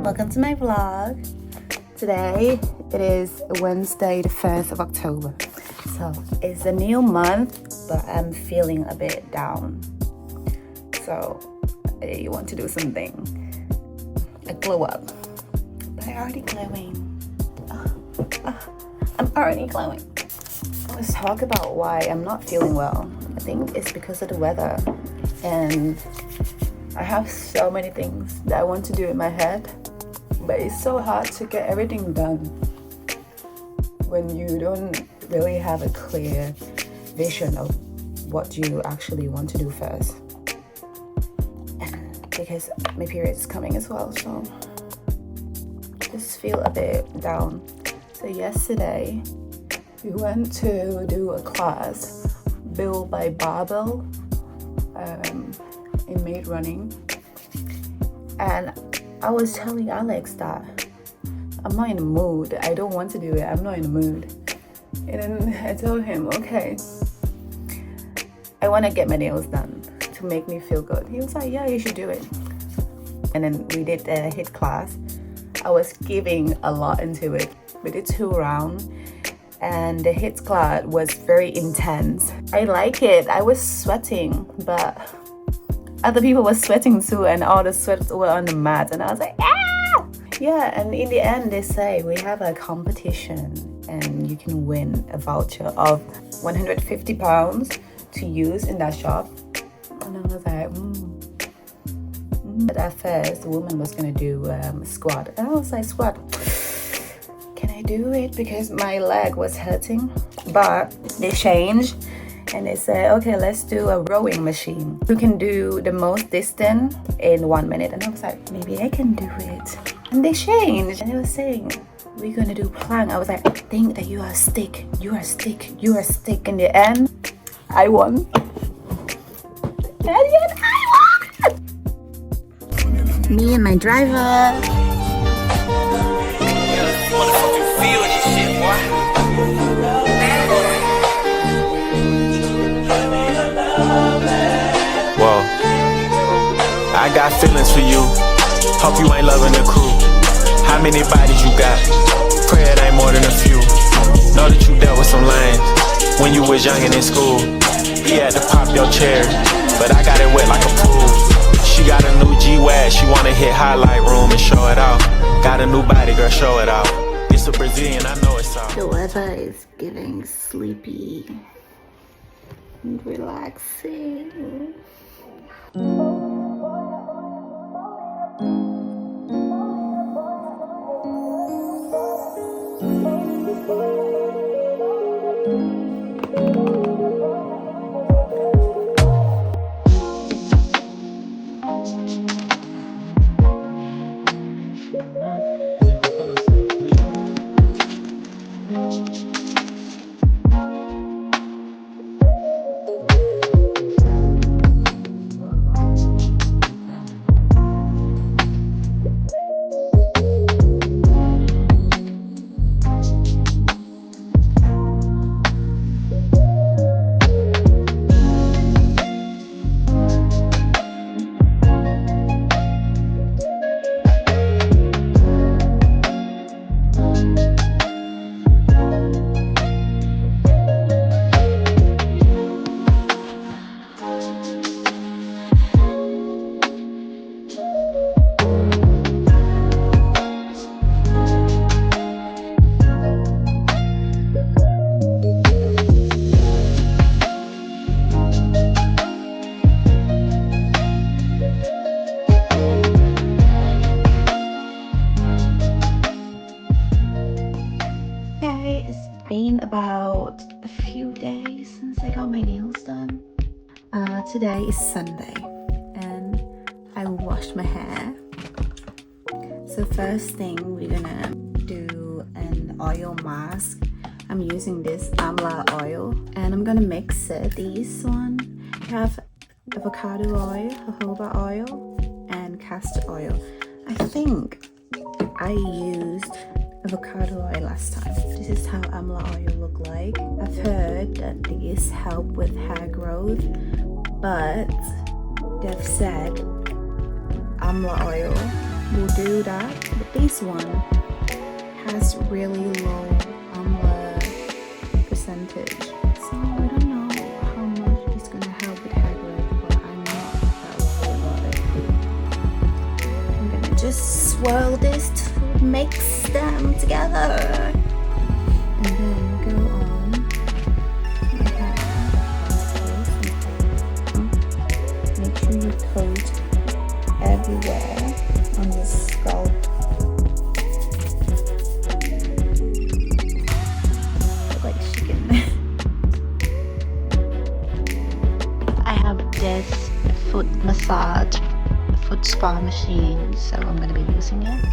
Welcome to my vlog. Today it is Wednesday the 1st of October. So it's a new month, but I'm feeling a bit down. So I want to do something. A glow up. But I'm already glowing. I'm already glowing. Let's talk about why I'm not feeling well. I think it's because of the weather. And I have so many things that I want to do in my head, but it's so hard to get everything done when you don't really have a clear vision of what you actually want to do first. Because my period's coming as well, so just feel a bit down. So yesterday we went to do a class built by barbell in maid running, and I was telling Alex that I'm not in the mood. I don't want to do it. I'm not in the mood. And then I told him, okay, I want to get my nails done to make me feel good. He was like, yeah, you should do it. And then we did a HIIT class. I was giving a lot into it. We did 2 rounds, and the HIIT class was very intense. I like it. I was sweating, but other people were sweating too, and all the sweat were on the mat, and I was like, ah! Yeah, and in the end they say we have a competition and you can win a voucher of 150 pounds to use in that shop. And I was like, But at first the woman was gonna do squat, and I was like, squat, can I do it? Because my leg was hurting. But they changed and they said, okay, let's do a rowing machine. You can do the most distance in 1 minute. And I was like, maybe I can do it. And they changed. And they were saying, we're gonna do plank. I was like, I think that you are a stick. You are a stick. You are a stick. In the end, I won. In the end, I won! Me and my driver. I got feelings for you. Hope you ain't loving the crew. How many bodies you got? Pray it ain't more than a few. Know that you dealt with some lanes when you was young and in school. He had to pop your chair, but I got it wet like a pool. She got a new G-Wag, she wanna hit highlight room and show it off. Got a new body, girl, show it off. It's a Brazilian, I know it's all. The weather is getting sleepy and relaxing. Been about a few days since I got my nails done. Today is Sunday and I washed my hair. So first thing, we're gonna do an oil mask. I'm using this amla oil and I'm gonna mix it. This one have avocado oil, jojoba oil, and castor oil. I think I used avocado oil last time. This is how amla oil look like. I've heard that these help with hair growth, but they've said amla oil will do that, this one has really low amla percentage, so I don't know how much it's gonna help with hair growth, but I'm not that worried about it. I'm gonna just swirl this to mix them together and then go on my hair. Make sure you coat everywhere on the scalp. Like chicken. I have this foot massage, foot spa machine, so I'm going to be using it.